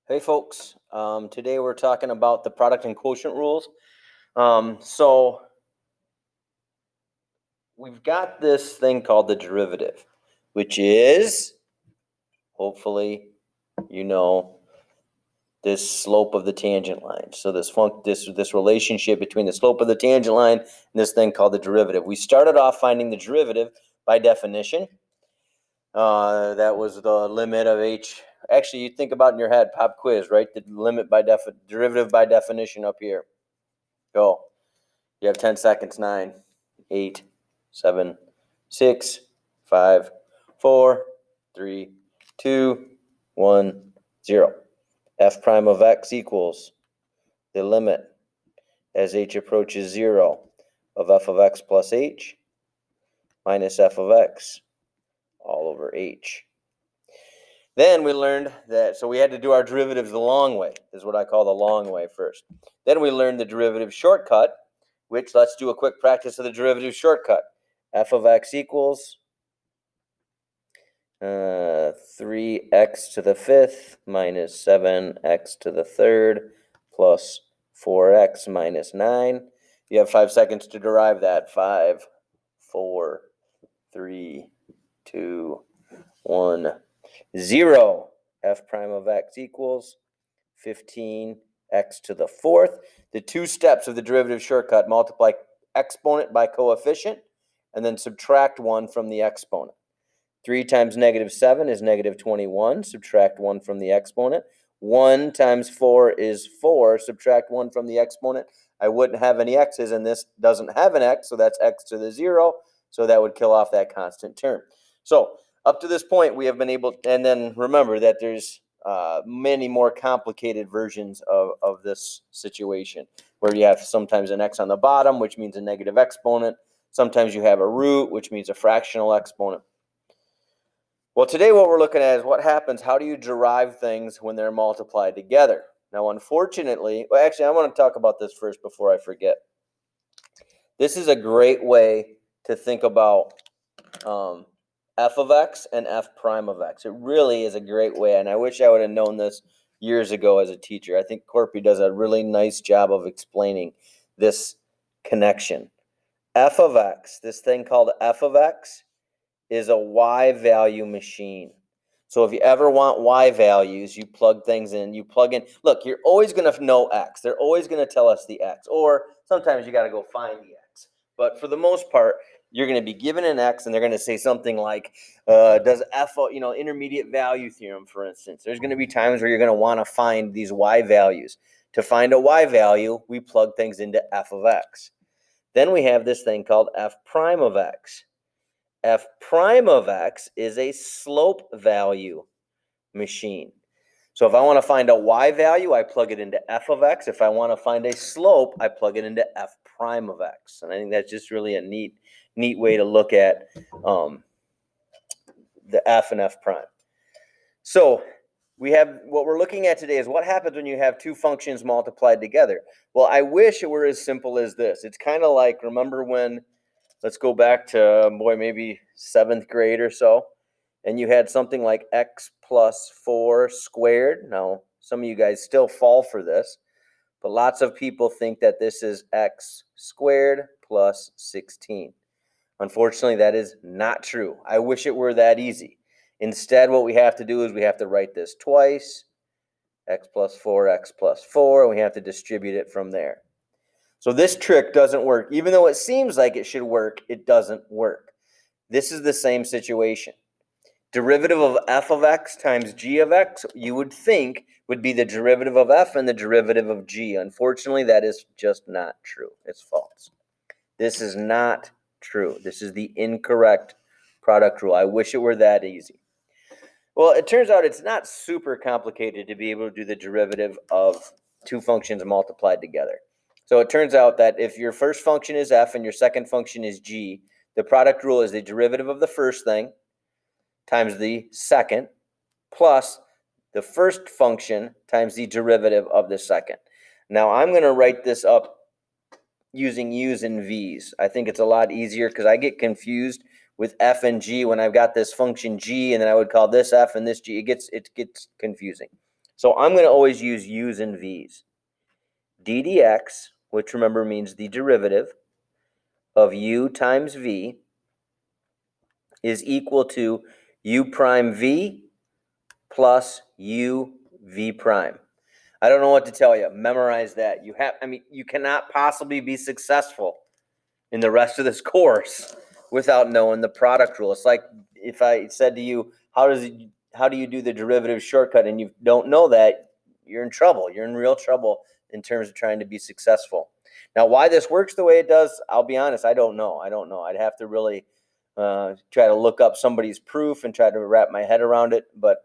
Hey folks, today we're talking about the product and quotient rules. So we've got this thing called the derivative, which is, hopefully, you know, this slope of the tangent line. So this relationship between the slope of the tangent line and this thing called the derivative. We started off finding the derivative by definition. That was the limit of h. Actually, you think about in your head, pop quiz, right? The limit by derivative by definition up here. Go. You have 10 seconds. 9, 8, 7, 6, 5, 4, 3, 2, 1, 0. F prime of x equals the limit as h approaches 0 of f of x plus h minus f of x all over h. Then we learned that, so we had to do our derivatives the long way. This is what I call the long way first. Then we learned the derivative shortcut, which let's do a quick practice of the derivative shortcut. F of x equals 3x to the fifth minus 7x to the third plus 4x minus 9. You have 5 seconds to derive that. 5, 4, 3, 2, 1, 0. F prime of x equals 15x to the fourth. The two steps of the derivative shortcut: multiply exponent by coefficient and then subtract 1 from the exponent. 3 times negative 7 is negative 21. Subtract 1 from the exponent. 1 times 4 is 4. Subtract 1 from the exponent. I wouldn't have any x's, and this doesn't have an x, so that's x to the 0. So that would kill off that constant term. So up to this point, we have been able, and then remember that there's many more complicated versions of this situation, where you have sometimes an x on the bottom, which means a negative exponent. Sometimes you have a root, which means a fractional exponent. Well, today what we're looking at is what happens, how do you derive things when they're multiplied together? Now, unfortunately, well, actually, I want to talk about this first before I forget. This is a great way to think about f of x and f prime of x. It really is a great way, and I wish I would have known this years ago as a teacher. I think Corpy does a really nice job of explaining this connection. F of x, this thing called f of x, is a y value machine. So if you ever want y values, you plug things in, you plug in. Look, you're always going to know x. They're always going to tell us the x, or sometimes you got to go find the x. But for the most part, you're going to be given an x, and they're going to say something like, does f, intermediate value theorem, for instance. There's going to be times where you're going to want to find these y values. To find a y value, we plug things into f of x. Then we have this thing called f prime of x. F prime of x is a slope value machine. So if I want to find a y value, I plug it into f of x. If I want to find a slope, I plug it into f prime of x. And I think that's just really a neat way to look at the f and f prime. So we have, what we're looking at today is what happens when you have two functions multiplied together. Well, I wish it were as simple as this. It's kind of like, remember when, let's go back to, maybe 7th grade or so, and you had something like x plus 4 squared. Now, some of you guys still fall for this, but lots of people think that this is x squared plus 16. Unfortunately, that is not true. I wish it were that easy. Instead, what we have to do is we have to write this twice, x plus 4, and we have to distribute it from there. So this trick doesn't work. Even though it seems like it should work, it doesn't work. This is the same situation. Derivative of f of x times g of x, you would think, would be the derivative of f and the derivative of g. Unfortunately, that is just not true. It's false. This is not true. This is the incorrect product rule. I wish it were that easy. Well, it turns out it's not super complicated to be able to do the derivative of two functions multiplied together. So it turns out that if your first function is f and your second function is g, the product rule is the derivative of the first thing times the second plus the first function times the derivative of the second. Now I'm going to write this up using u's and v's. I think it's a lot easier because I get confused with f and g when I've got this function g and then I would call this f and this g. It gets confusing. So I'm going to always use u's and v's. d dx, which remember means the derivative of u times v, is equal to u prime v plus u v prime. I don't know what to tell you. Memorize that. You cannot possibly be successful in the rest of this course without knowing the product rule. It's like if I said to you, how do you do the derivative shortcut, and you don't know that, you're in trouble. You're in real trouble in terms of trying to be successful. Now, why this works the way it does, I'll be honest, I don't know. I'd have to really try to look up somebody's proof and try to wrap my head around it, but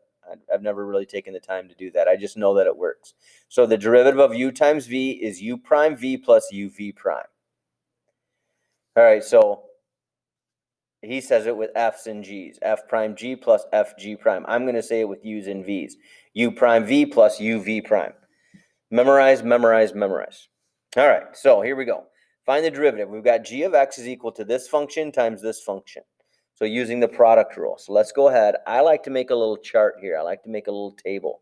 I've never really taken the time to do that. I just know that it works. So the derivative of u times v is u prime v plus uv prime. All right, so he says it with f's and g's. F prime g plus f g prime. I'm going to say it with u's and v's. U prime v plus uv prime. Memorize, memorize, memorize. All right, so here we go. Find the derivative. We've got g of x is equal to this function times this function. So using the product rule. So let's go ahead. I like to make a little chart here. I like to make a little table.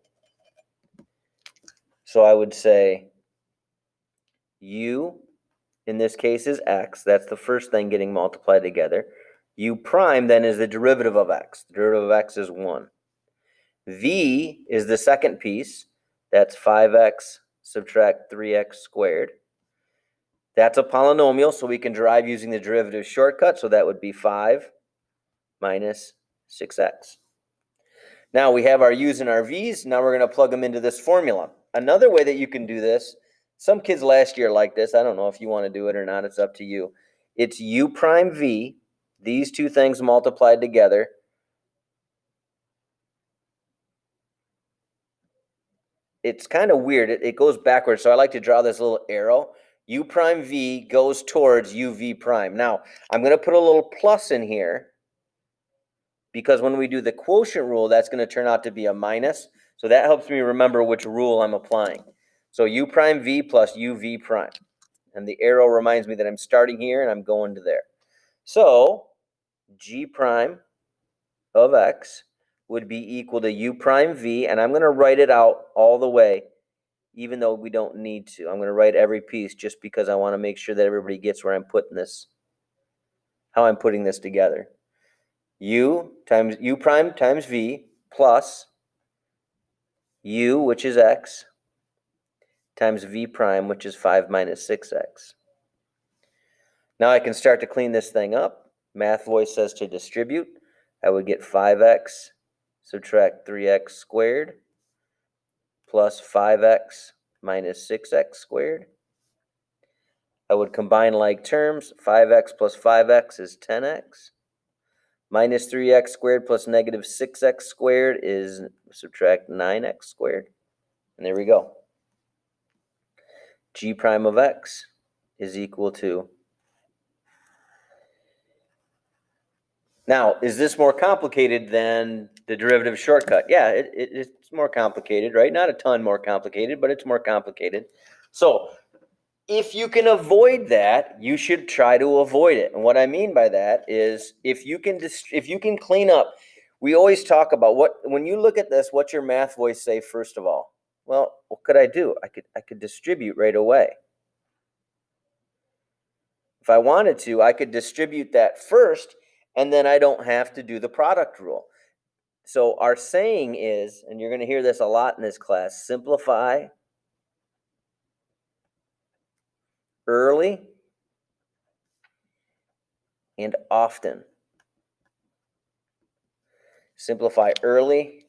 So I would say u, in this case, is x. That's the first thing getting multiplied together. U prime then is the derivative of x. The derivative of x is 1. V is the second piece. That's 5x subtract 3x squared. That's a polynomial, so we can derive using the derivative shortcut. So that would be 5 minus 6x. Now we have our u's and our v's. Now we're going to plug them into this formula. Another way that you can do this, some kids last year like this. I don't know if you want to do it or not. It's up to you. It's u prime v, these two things multiplied together. It's kind of weird. It goes backwards, so I like to draw this little arrow. U prime v goes towards uv prime. Now, I'm going to put a little plus in here because when we do the quotient rule, that's going to turn out to be a minus. So that helps me remember which rule I'm applying. So u prime v plus uv prime. And the arrow reminds me that I'm starting here and I'm going to there. So g prime of x would be equal to u prime v, and I'm going to write it out all the way, even though we don't need to. I'm going to write every piece just because I want to make sure that everybody gets where I'm putting this, how I'm putting this together. U prime times v plus u, which is x, times v prime, which is 5 minus 6x. Now I can start to clean this thing up. Math voice says to distribute. I would get 5x subtract 3x squared plus 5x minus 6x squared. I would combine like terms. 5x plus 5x is 10x. Minus 3x squared plus negative 6x squared is subtract 9x squared. And there we go. G prime of x is equal to. Now, is this more complicated than the derivative shortcut? Yeah, it's more complicated, right? Not a ton more complicated, but it's more complicated. So if you can avoid that, you should try to avoid it. And what I mean by that is if you can clean up, we always talk about when you look at this, what's your math voice say first of all? Well, what could I do? I could distribute right away. If I wanted to, I could distribute that first, and then I don't have to do the product rule. So our saying is, and you're going to hear this a lot in this class, simplify early and often. Simplify early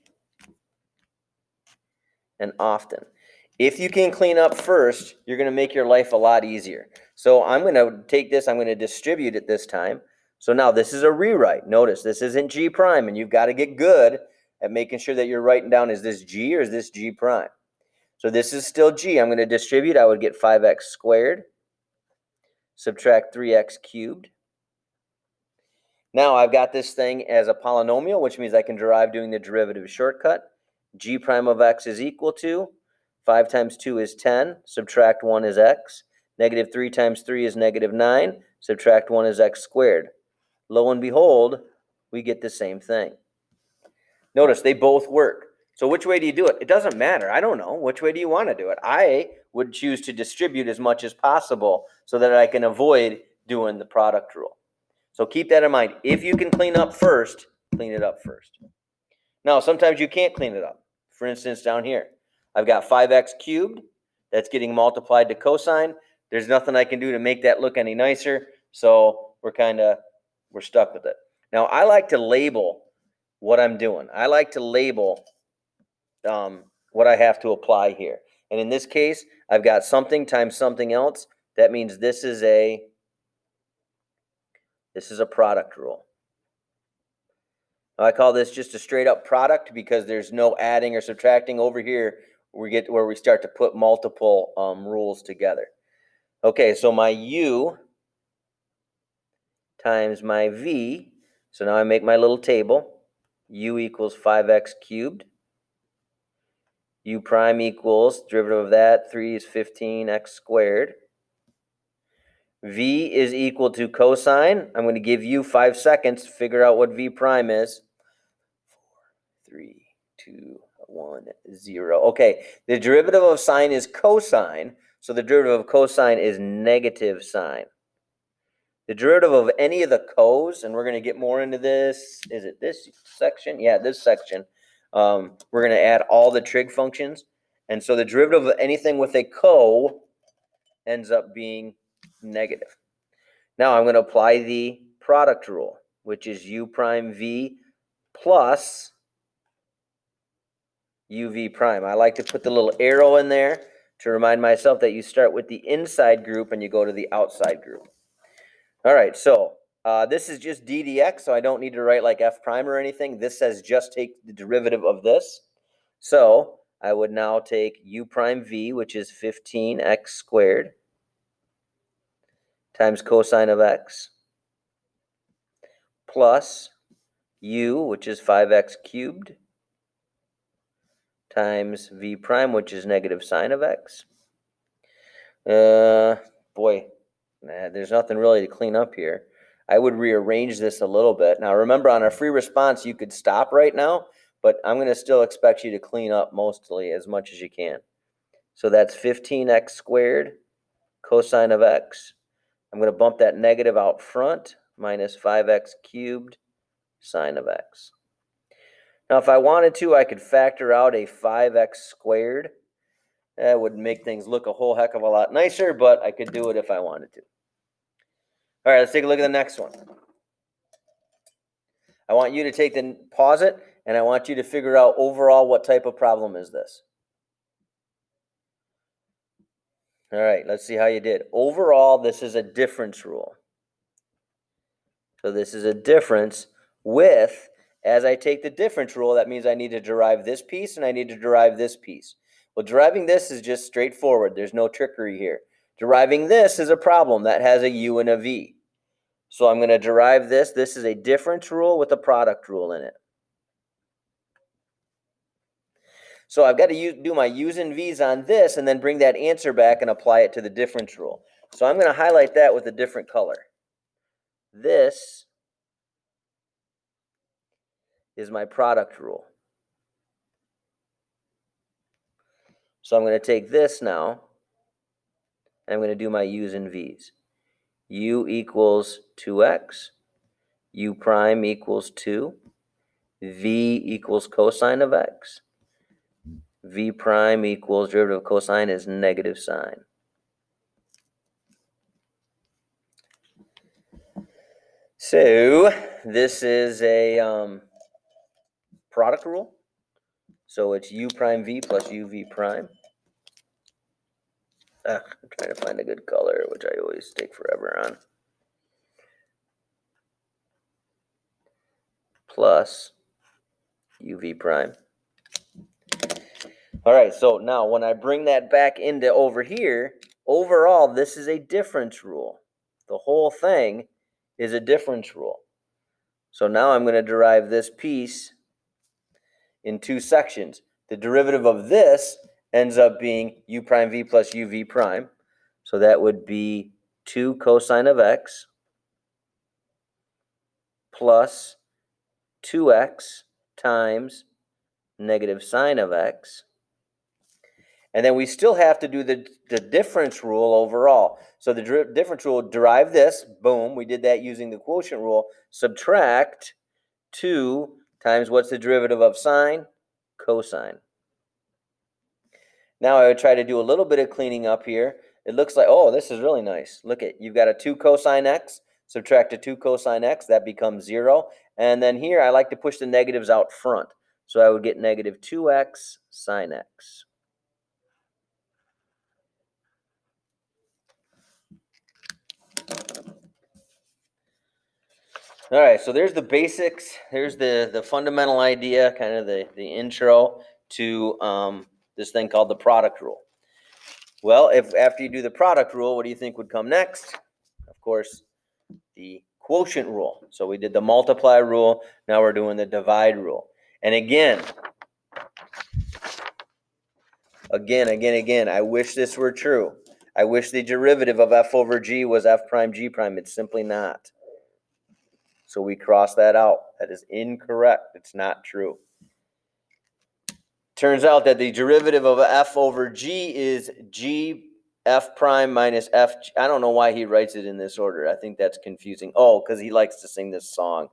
and often. If you can clean up first, you're going to make your life a lot easier. So I'm going to take this, I'm going to distribute it this time. So now this is a rewrite. Notice this isn't G prime, and you've got to get good at making sure that you're writing down, is this G or is this G prime? So this is still G. I'm going to distribute. I would get 5x squared, subtract 3x cubed. Now I've got this thing as a polynomial, which means I can derive doing the derivative shortcut. G prime of x is equal to 5 times 2 is 10, subtract 1 is x. Negative 3 times 3 is negative 9, subtract 1 is x squared. Lo and behold, we get the same thing. Notice they both work. So which way do you do it? It doesn't matter. I don't know. Which way do you want to do it? I would choose to distribute as much as possible so that I can avoid doing the product rule. So keep that in mind. If you can clean up first, clean it up first. Now, sometimes you can't clean it up. For instance, down here, I've got 5x cubed. That's getting multiplied to cosine. There's nothing I can do to make that look any nicer. So we're stuck with it. Now, I like to label what I'm doing. I like to label what I have to apply here. And in this case, I've got something times something else. That means this is a product rule. Now, I call this just a straight up product because there's no adding or subtracting. Over here, we get where we start to put multiple rules together. Okay, so my U times my V. So now I make my little table. U equals 5x cubed. U prime equals, derivative of that, 3 is 15x squared. V is equal to cosine. I'm going to give you 5 seconds to figure out what V prime is. 4, 3, 2, 1, 0. Okay, the derivative of sine is cosine, so the derivative of cosine is negative sine. The derivative of any of the cos, and we're going to get more into this, is it this section? Yeah, this section. We're going to add all the trig functions, and so the derivative of anything with a co ends up being negative. Now I'm going to apply the product rule, which is u prime v plus uv prime. I like to put the little arrow in there to remind myself that you start with the inside group and you go to the outside group. All right, so this is just d dx, so I don't need to write like f prime or anything. This says just take the derivative of this. So I would now take u prime v, which is 15x squared, times cosine of x, plus u, which is 5x cubed, times v prime, which is negative sine of x. There's nothing really to clean up here. I would rearrange this a little bit. Now, remember, on a free response, you could stop right now, but I'm going to still expect you to clean up mostly as much as you can. So that's 15x squared cosine of x. I'm going to bump that negative out front, minus 5x cubed sine of x. Now, if I wanted to, I could factor out a 5x squared. That would make things look a whole heck of a lot nicer, but I could do it if I wanted to. All right, let's take a look at the next one. I want you to pause it, and I want you to figure out overall what type of problem is this. All right, let's see how you did. Overall, this is a difference rule. So this is a difference with, as I take the difference rule, that means I need to derive this piece and I need to derive this piece. Well, deriving this is just straightforward. There's no trickery here. Deriving this is a problem that has a u and a v. So I'm going to derive this. This is a difference rule with a product rule in it. So I've got to do my u's and v's on this and then bring that answer back and apply it to the difference rule. So I'm going to highlight that with a different color. This is my product rule. So I'm going to take this now, and I'm going to do my u's and v's. U equals 2x, u prime equals 2, v equals cosine of x, v prime equals derivative of cosine is negative sine. So this is a product rule. So it's u prime v plus uv prime. I'm trying to find a good color, which I always take forever on. Plus uv prime. All right, so now when I bring that back into over here, overall, this is a difference rule. The whole thing is a difference rule. So now I'm going to derive this piece in two sections. The derivative of this ends up being u prime v plus uv prime. So that would be 2 cosine of x plus 2x times negative sine of x. And then we still have to do the difference rule overall. So the difference rule, derive this, boom, we did that using the quotient rule, subtract 2 times what's the derivative of sine? Cosine. Now I would try to do a little bit of cleaning up here. It looks like, oh, this is really nice. Look at, you've got a 2 cosine x, subtract a 2 cosine x, that becomes 0. And then here I like to push the negatives out front. So I would get negative 2x sine x. All right, so there's the basics. There's the fundamental idea, kind of the intro to this thing called the product rule. Well, if after you do the product rule, what do you think would come next? Of course, the quotient rule. So we did the multiply rule. Now we're doing the divide rule. And again, I wish this were true. I wish the derivative of f over g was f prime g prime. It's simply not. So we cross that out. That is incorrect. It's not true. Turns out that the derivative of f over g is g f prime minus f. I don't know why he writes it in this order. I think that's confusing. Oh, because he likes to sing this song.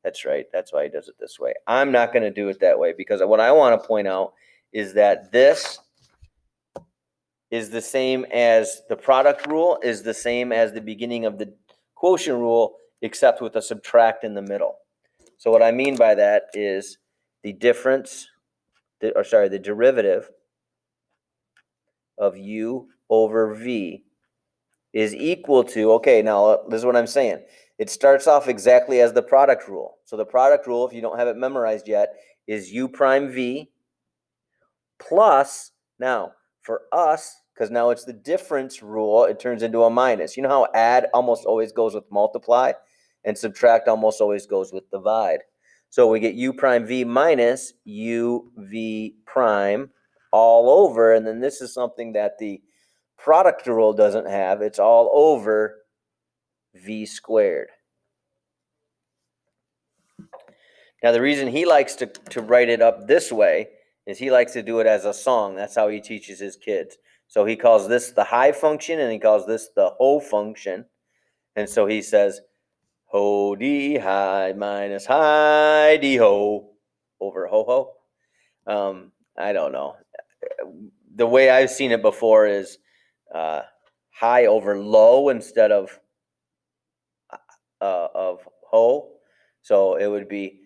That's right. That's why he does it this way. I'm not going to do it that way because what I want to point out is that this is the same as the product rule, is the same as the beginning of the quotient rule, except with a subtract in the middle. So what I mean by that is the difference, the derivative of u over v is equal to, okay, now this is what I'm saying. It starts off exactly as the product rule. So the product rule, if you don't have it memorized yet, is u prime v plus, now for us, because now it's the difference rule, it turns into a minus. You know how add almost always goes with multiply and subtract almost always goes with divide. So we get u prime v minus u v prime all over, and then this is something that the product rule doesn't have. It's all over v squared. Now the reason he likes to write it up this way is he likes to do it as a song. That's how he teaches his kids. So he calls this the high function and he calls this the ho function. And so he says ho d high minus high d ho over ho ho. I don't know. The way I've seen it before is high over low instead of ho. So it would be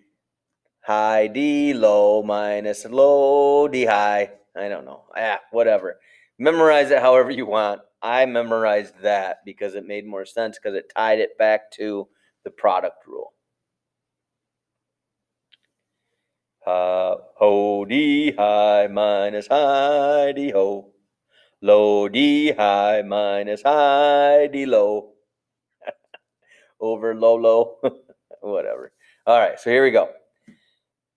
high D low minus low D high. I don't know. Whatever. Memorize it however you want. I memorized that because it made more sense because it tied it back to the product rule. Ho D high minus high D ho. Low D high minus high D low. Over low low. Whatever. All right, so here we go.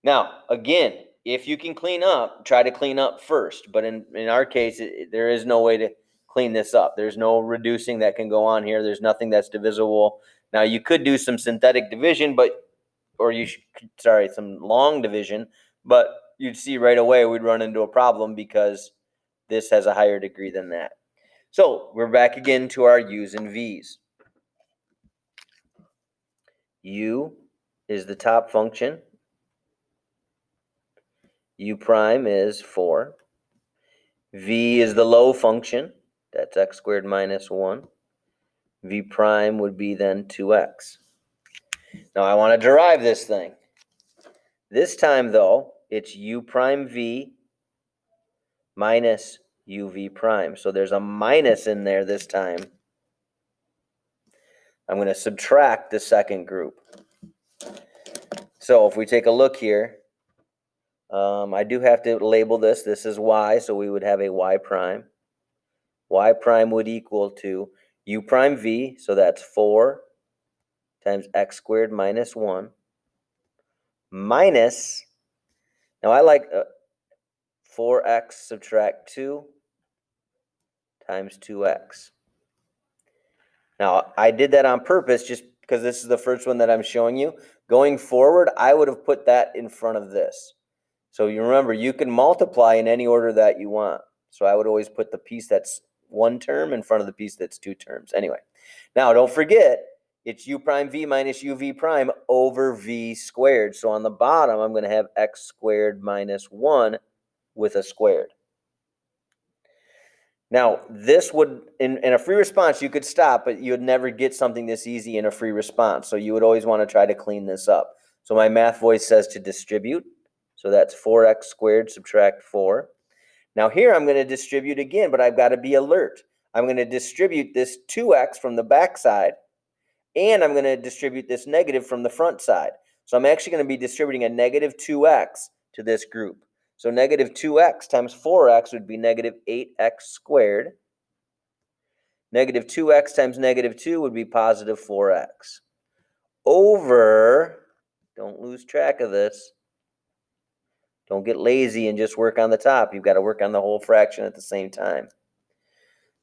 Now, again, if you can clean up, try to clean up first. But in our case, there is no way to clean this up. There's no reducing that can go on here. There's nothing that's divisible. Now, you could do some synthetic division, some long division, but you'd see right away we'd run into a problem because this has a higher degree than that. So we're back again to our u's and v's. U is the top function. U prime is 4. V is the low function. That's x squared minus 1. V prime would be then 2x. Now I want to derive this thing. This time, though, it's u prime v minus uv prime. So there's a minus in there this time. I'm going to subtract the second group. So if we take a look here, I do have to label this. This is y, so we would have a y prime. Y prime would equal to u prime v, so that's 4 times x squared minus 1, minus, now I like 4x subtract 2 times 2x. Now, I did that on purpose just because this is the first one that I'm showing you. Going forward, I would have put that in front of this. So you remember, you can multiply in any order that you want. So I would always put the piece that's one term in front of the piece that's two terms. Anyway, now don't forget, it's u prime v minus uv prime over v squared. So on the bottom, I'm going to have x squared minus 1 with a squared. Now, this would, in a free response, you could stop, but you would never get something this easy in a free response. So you would always want to try to clean this up. So my math voice says to distribute. So that's 4x squared subtract 4. Now here I'm going to distribute again, but I've got to be alert. I'm going to distribute this 2x from the back side, and I'm going to distribute this negative from the front side. So I'm actually going to be distributing a negative 2x to this group. So negative 2x times 4x would be negative 8x squared. Negative 2x times negative 2 would be positive 4x. Over, don't lose track of this. Don't get lazy and just work on the top. You've got to work on the whole fraction at the same time.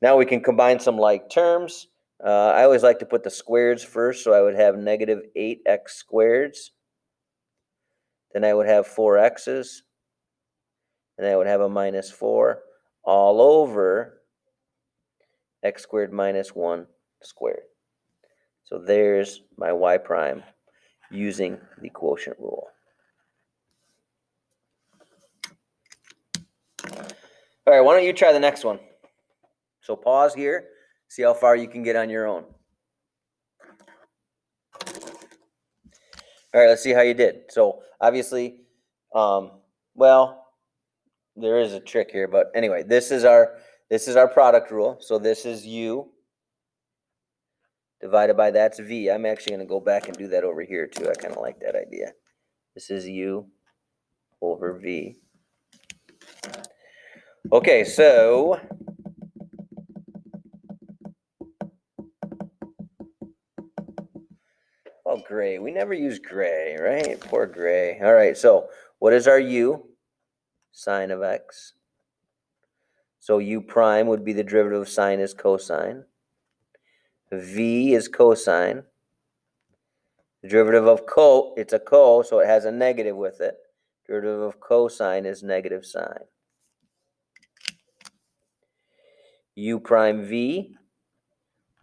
Now we can combine some like terms. I always like to put the squares first, so I would have negative 8x squareds. Then I would have 4x's. And I would have a minus 4 all over x squared minus 1 squared. So there's my y prime using the quotient rule. All right, why don't you try the next one? So pause here, see how far you can get on your own. All right, let's see how you did. So obviously, well, there is a trick here, but anyway, this is our product rule. So this is u divided by that's v. I'm actually going to go back and do that over here too. I kind of like that idea. This is u over v. Okay, so oh, gray. We never use gray, right? Poor gray. All right, so what is our u? Sine of x. So u prime would be the derivative of sine is cosine. V is cosine. The derivative of it's a so it has a negative with it. Derivative of cosine is negative sine. U prime v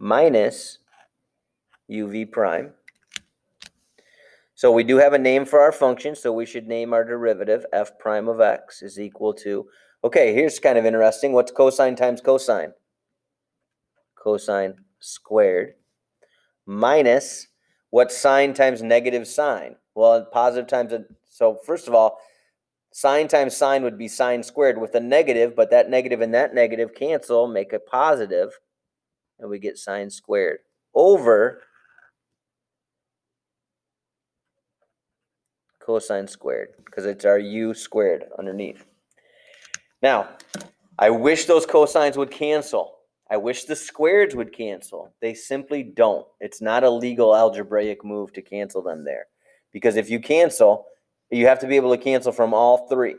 minus uv prime. So we do have a name for our function, so we should name our derivative f prime of x is equal to, okay, here's kind of interesting. What's cosine times cosine? Cosine squared minus what's sine times negative sine? Well, positive times, so first of all, sine times sine would be sine squared with a negative, but that negative and that negative cancel, make a positive, and we get sine squared over cosine squared, because it's our u squared underneath. Now, I wish those cosines would cancel. I wish the squareds would cancel. They simply don't. It's not a legal algebraic move to cancel them there. Because if you cancel, you have to be able to cancel from all three.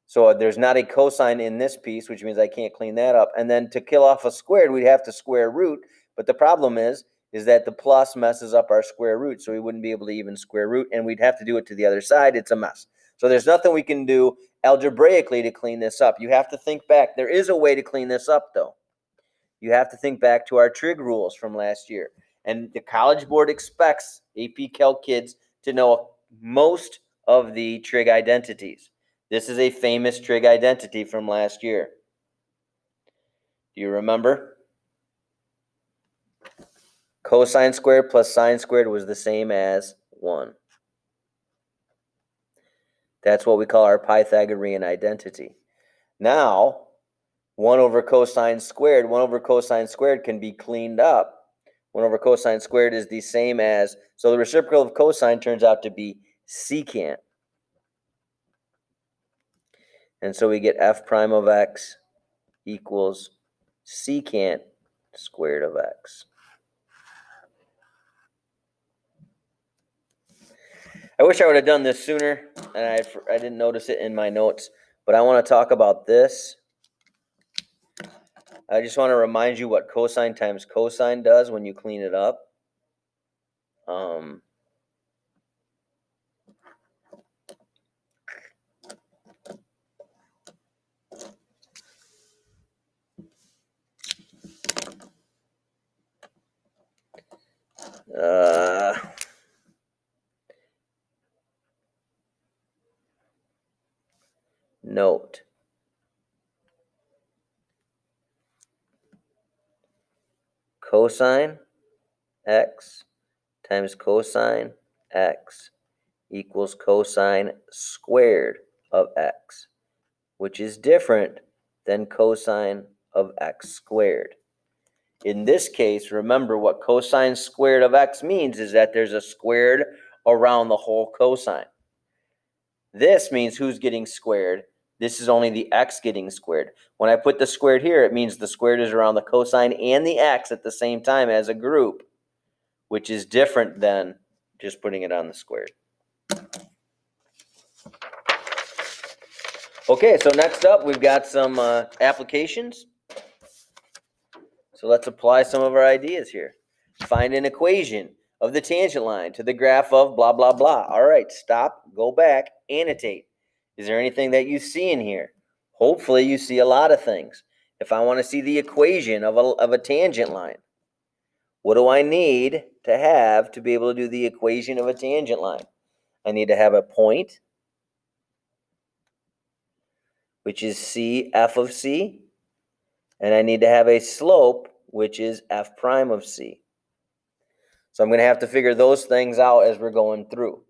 So there's not a cosine in this piece, which means I can't clean that up. And then to kill off a squared, we'd have to square root. But the problem is that the plus messes up our square root. So we wouldn't be able to even square root, and we'd have to do it to the other side. It's a mess. So there's nothing we can do algebraically to clean this up. You have to think back. There is a way to clean this up, though. You have to think back to our trig rules from last year. And the College Board expects AP Calc kids to know most of the trig identities. This is a famous trig identity from last year. Do you remember? Cosine squared plus sine squared was the same as 1. That's what we call our Pythagorean identity. Now, 1 over cosine squared can be cleaned up. 1 over cosine squared is the same as, so the reciprocal of cosine turns out to be secant. And so we get f prime of x equals secant squared of x. I wish I would have done this sooner, and I didn't notice it in my notes, but I want to talk about this. I just want to remind you what cosine times cosine does when you clean it up. Note. Cosine x times cosine x equals cosine squared of x, which is different than cosine of x squared. In this case, remember what cosine squared of x means is that there's a squared around the whole cosine. This means who's getting squared. This is only the x getting squared. When I put the squared here, it means the squared is around the cosine and the x at the same time as a group, which is different than just putting it on the squared. Okay, so next up, we've got some applications. So let's apply some of our ideas here. Find an equation of the tangent line to the graph of blah, blah, blah. All right, stop, go back, annotate. Is there anything that you see in here? Hopefully you see a lot of things. If I want to see the equation of a tangent line, what do I need to be able to do the equation of a tangent line? I need to have a point, which is c f of c, and I need to have a slope, which is f prime of c. So I'm going to have to figure those things out as we're going through.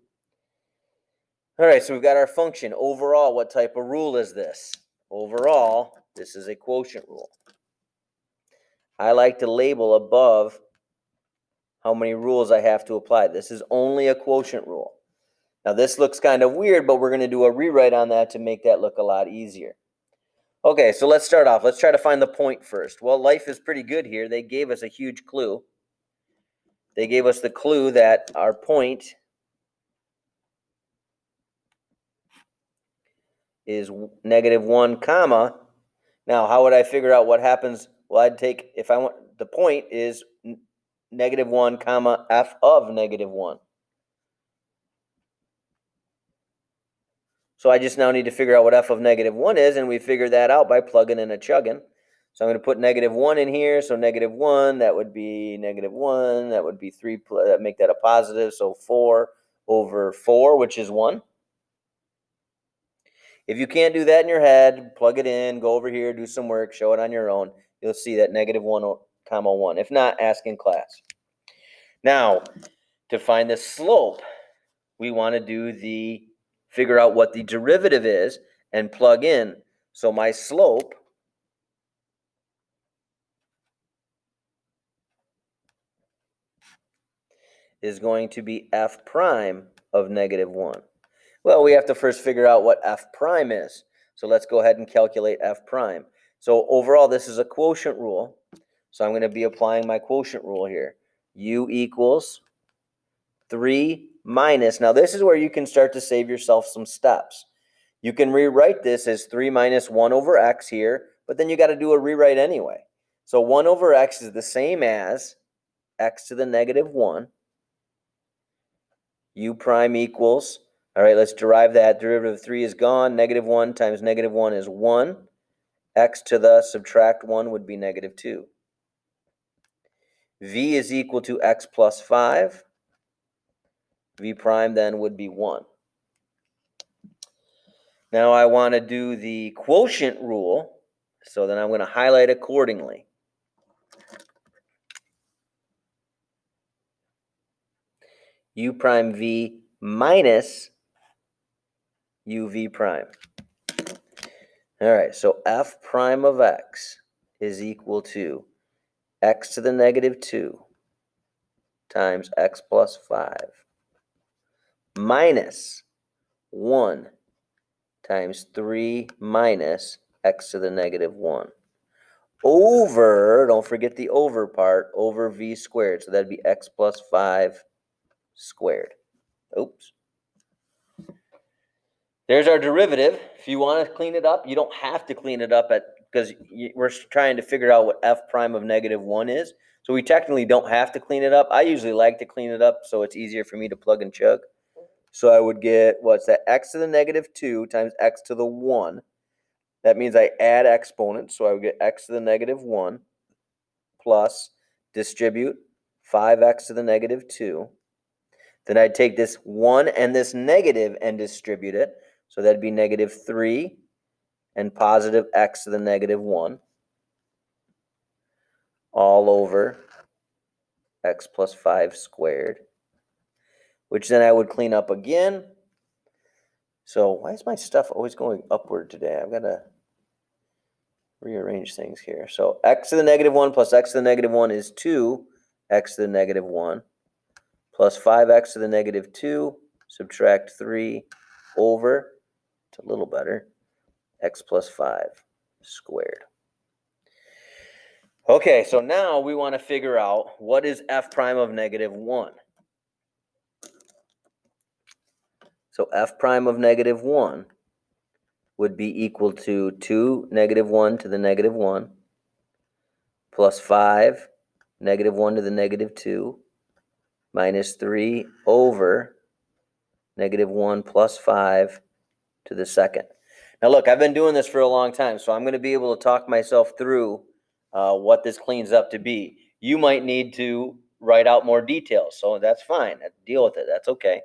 All right, so we've got our function. Overall, what type of rule is this? Overall, this is a quotient rule. I like to label above how many rules I have to apply. This is only a quotient rule. Now, this looks kind of weird, but we're going to do a rewrite on that to make that look a lot easier. Okay, so let's start off. Let's try to find the point first. Well, life is pretty good here. They gave us a huge clue. They gave us the clue that our point is -1, comma. Now, how would I figure out what happens? Well, I'd take, if I want, the point is -1, comma, f of -1. So I just now need to figure out what f of -1 is, and we figured that out by plugging in a chugging. So I'm going to put -1 in here. So -1, that would be -1. That would be 3, that make that a positive. So 4 over 4, which is 1. If you can't do that in your head, plug it in, go over here, do some work, show it on your own. You'll see that -1, comma 1. If not, ask in class. Now, to find the slope, we want to figure out what the derivative is and plug in. So my slope is going to be f prime of -1. Well, we have to first figure out what f prime is. So let's go ahead and calculate f prime. So overall, this is a quotient rule. So I'm going to be applying my quotient rule here. U equals 3 minus. Now, this is where you can start to save yourself some steps. You can rewrite this as 3 minus 1 over x here, but then you got to do a rewrite anyway. So 1 over x is the same as x to the -1. U prime equals, all right, let's derive that. Derivative of 3 is gone. -1 times -1 is 1. X to the subtract 1 would be -2. V is equal to x plus 5. V prime then would be 1. Now I want to do the quotient rule, so then I'm going to highlight accordingly. U prime V minus UV prime. All right, so f prime of x is equal to x to the -2 times x plus 5 minus 1 times 3 minus x to the -1 over, don't forget the over part, over v squared. So that'd be x plus 5 squared. Oops. There's our derivative. If you want to clean it up, you don't have to clean it up because we're trying to figure out what f prime of -1 is. So we technically don't have to clean it up. I usually like to clean it up so it's easier for me to plug and chug. So I would get, what's that? X to the -2 times x to the 1. That means I add exponents. So I would get x to the -1 plus distribute 5x to the negative 2. Then I'd take this 1 and this negative and distribute it. So that'd be negative 3 and positive x to the negative 1 all over x plus 5 squared, which then I would clean up again. So why is my stuff always going upward today? I've got to rearrange things here. So x to the negative 1 plus x to the negative 1 is 2x to the negative 1 plus 5x to the negative 2, subtract 3 over, it's a little better, x plus 5 squared. Okay, so now we want to figure out what is f prime of negative 1. So f prime of negative 1 would be equal to 2 negative 1 to the negative 1 plus 5 negative 1 to the negative 2 minus 3 over negative 1 plus 5 to the second. Now look, I've been doing this for a long time, so I'm going to be able to talk myself through what this cleans up to be. You might need to write out more details, so that's fine. Deal with it. That's okay.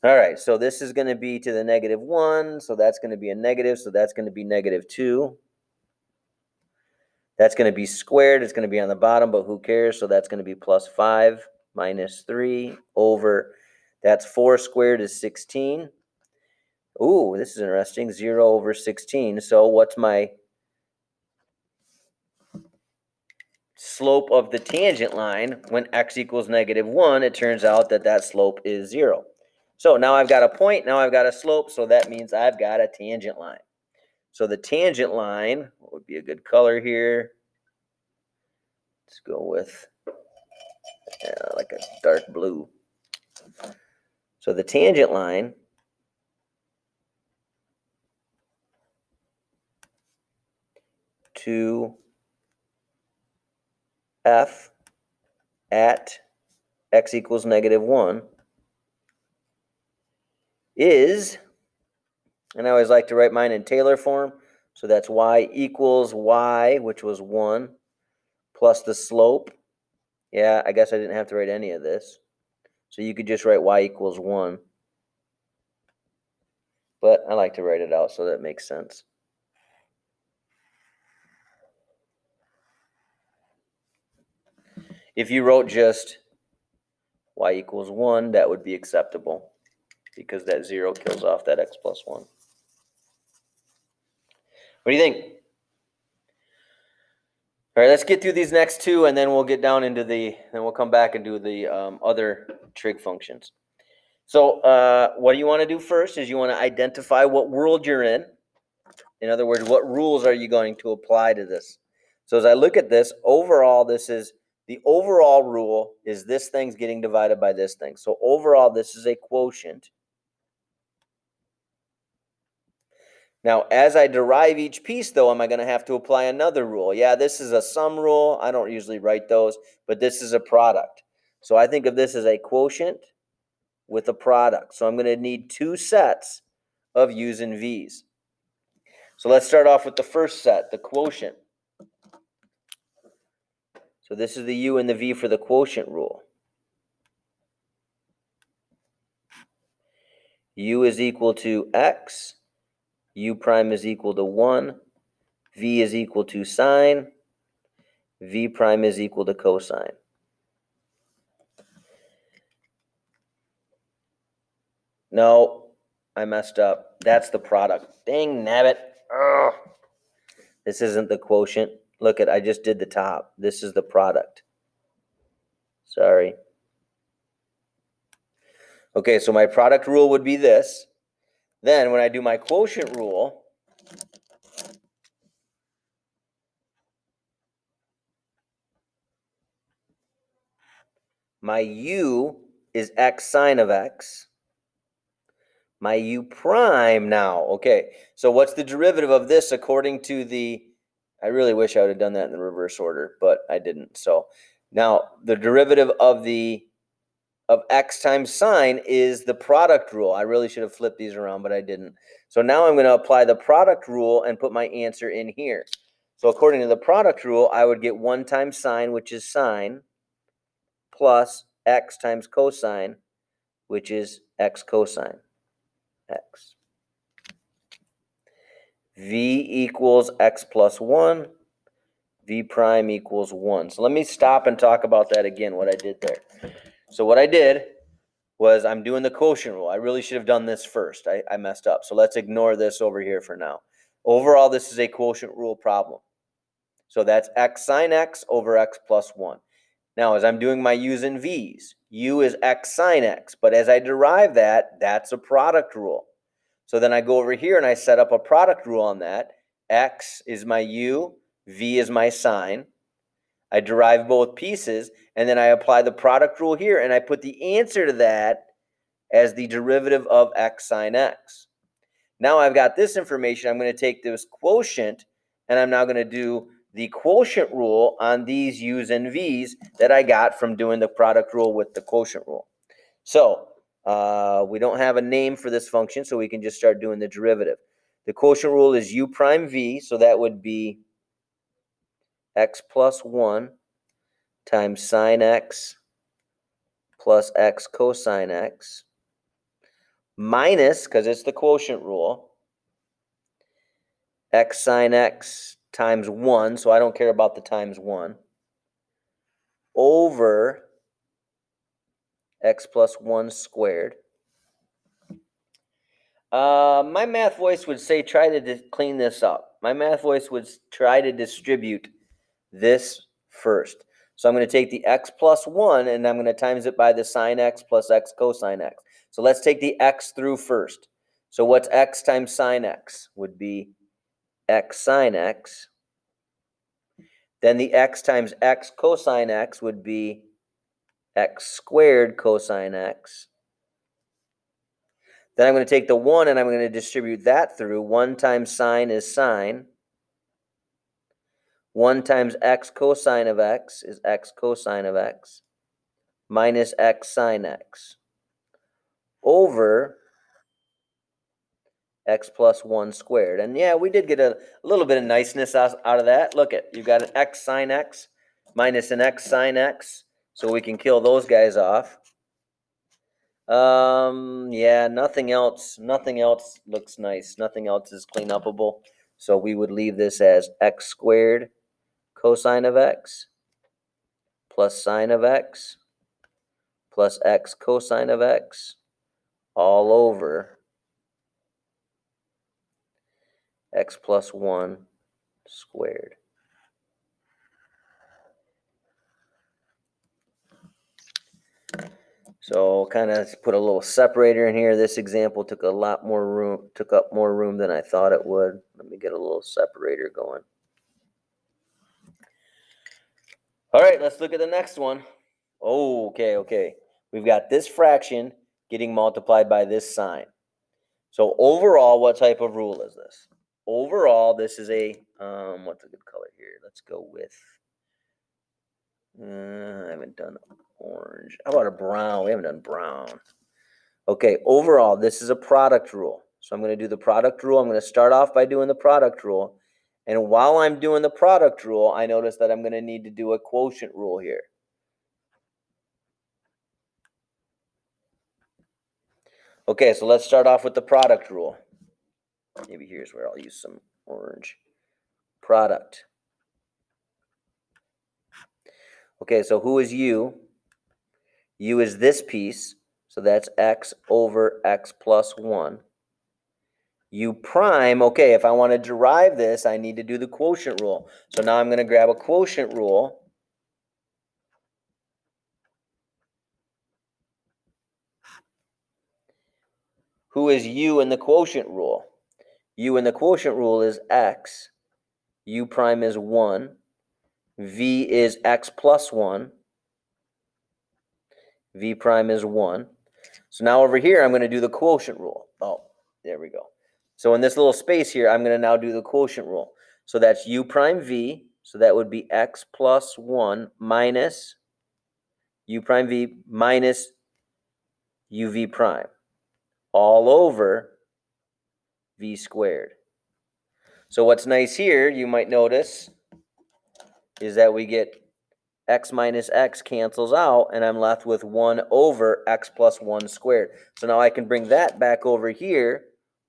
All right, so this is going to be to the negative 1, so that's going to be a negative, so that's going to be negative 2. That's going to be squared. It's going to be on the bottom, but who cares? So that's going to be plus 5 minus 3 over, that's 4 squared is 16. Ooh, this is interesting, 0 over 16. So what's my slope of the tangent line when x equals negative 1? It turns out that that slope is 0. So now I've got a point, now I've got a slope, so that means I've got a tangent line. So the tangent line, what would be a good color here? Let's go with like a dark blue. So the tangent line to f at x equals negative 1 is, and I always like to write mine in Taylor form, so that's y equals y, which was 1, plus the slope. Yeah, I guess I didn't have to write any of this. So you could just write y equals 1. But I like to write it out so that makes sense. If you wrote just y equals 1, that would be acceptable because that 0 kills off that x plus 1. What do you think? All right, let's get through these next two, and then we'll get down into then we'll come back and do the other trig functions. So what you want to do first is you want to identify what world you're in. In other words, what rules are you going to apply to this? So as I look at this, overall, the overall rule is this thing's getting divided by this thing. So overall, this is a quotient. Now, as I derive each piece, though, am I going to have to apply another rule? Yeah, this is a sum rule. I don't usually write those, but this is a product. So I think of this as a quotient with a product. So I'm going to need two sets of u's and v's. So let's start off with the first set, the quotient. So this is the u and the v for the quotient rule. U is equal to x, u prime is equal to 1, v is equal to sine, v prime is equal to cosine. No, I messed up. That's the product. Dang nabbit. Ugh. This isn't the quotient. Look I just did the top. This is the product. Sorry. Okay, so my product rule would be this. Then when I do my quotient rule, my u is x sine of x. My u prime now. Okay, so what's the derivative of this according to I really wish I would have done that in the reverse order, but I didn't. So now the derivative of x times sine is the product rule. I really should have flipped these around, but I didn't. So now I'm going to apply the product rule and put my answer in here. So according to the product rule, I would get 1 times sine, which is sine, plus x times cosine, which is x cosine x. V equals x plus 1. V prime equals 1. So let me stop and talk about that again, what I did there. So what I did was I'm doing the quotient rule. I really should have done this first. I messed up. So let's ignore this over here for now. Overall, this is a quotient rule problem. So that's x sine x over x plus 1. Now, as I'm doing my u's and v's, u is x sine x. But as I derive that, that's a product rule. So then I go over here and I set up a product rule on that. X is my u, v is my sine. I derive both pieces, and then I apply the product rule here, and I put the answer to that as the derivative of x sine x. Now I've got this information. I'm going to take this quotient, and I'm now going to do the quotient rule on these u's and v's that I got from doing the product rule with the quotient rule. So we don't have a name for this function, so we can just start doing the derivative. The quotient rule is u prime v, so that would be x plus 1 times sine x plus x cosine x minus, because it's the quotient rule, x sine x times 1, so I don't care about the times 1, over x plus 1 squared. My math voice would say try to clean this up. My math voice would try to distribute this first. So I'm going to take the x plus 1, and I'm going to times it by the sine x plus x cosine x. So let's take the x through first. So what's x times sine x? Would be x sine x. Then the x times x cosine x would be x squared cosine x. Then I'm going to take the 1 and I'm going to distribute that through. 1 times sine is sine. 1 times x cosine of x is x cosine of x minus x sine x over x plus 1 squared. And yeah, we did get a little bit of niceness out of that. Look at, you've got an x sine x minus an x sine x, so we can kill those guys off. Yeah, nothing else looks nice. Nothing else is clean upable. So we would leave this as x squared cosine of x plus sine of x plus x cosine of x all over x plus 1 squared. So kind of put a little separator in here. This example took up more room than I thought it would. Let me get a little separator going. All right, let's look at the next one. Oh, okay. We've got this fraction getting multiplied by this sign. So overall, what type of rule is this? Overall, this is a, what's a good color here? Let's go with, I haven't done orange. How about a brown? We haven't done brown. Okay, overall, this is a product rule. So I'm going to do the product rule. I'm going to start off by doing the product rule. And while I'm doing the product rule, I notice that I'm going to need to do a quotient rule here. Okay, so let's start off with the product rule. Maybe here's where I'll use some orange. Product. Okay, so who is u? U is this piece, so that's x over x plus 1. U prime, okay, if I want to derive this, I need to do the quotient rule. So now I'm going to grab a quotient rule. Who is u in the quotient rule? U in the quotient rule is x. U prime is 1. V is x plus 1. V prime is 1. So now over here, I'm going to do the quotient rule. Oh, there we go. So in this little space here, I'm going to now do the quotient rule. So that's u prime v. So that would be x plus 1 minus u prime v minus uv prime all over v squared. So what's nice here, you might notice, is that we get x minus x cancels out, and I'm left with 1 over x plus 1 squared. So now I can bring that back over here,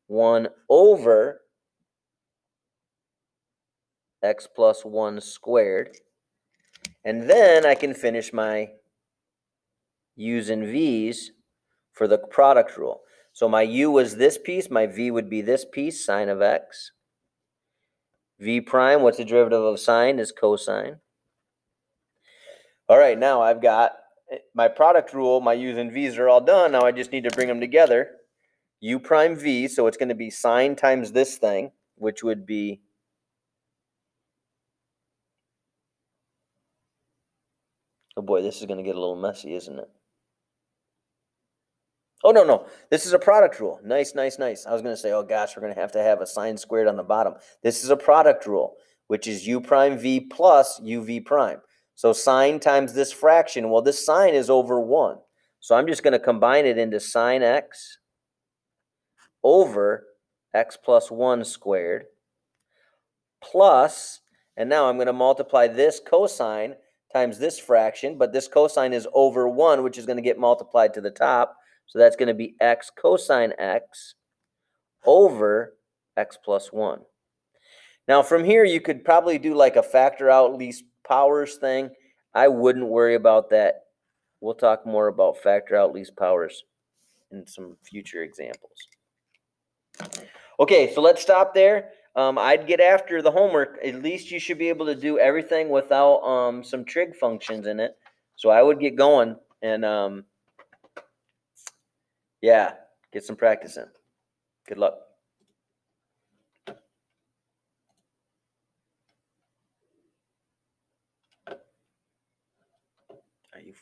1 over x plus 1 squared. And then I can finish my u's and v's for the product rule. So my u was this piece, my v would be this piece, sine of x. V prime, what's the derivative of sine, is cosine. All right, now I've got my product rule, my u's and v's are all done. Now I just need to bring them together. U prime v, so it's going to be sine times this thing, which would be oh boy, this is going to get a little messy, isn't it? Oh, no. This is a product rule. Nice. I was going to say, oh gosh, we're going to have a sine squared on the bottom. This is a product rule, which is u prime v plus uv prime. So sine times this fraction, well, this sine is over 1. So I'm just going to combine it into sine x over x plus 1 squared plus, and now I'm going to multiply this cosine times this fraction, but this cosine is over 1, which is going to get multiplied to the top. So that's going to be x cosine x over x plus 1. Now from here, you could probably do like a factor out least powers thing. I wouldn't worry about that. We'll talk more about factor out least powers in some future examples. Okay, so let's stop there. I'd get after the homework. At least you should be able to do everything without some trig functions in it. So I would get going and yeah, get some practice in. Good luck. Are you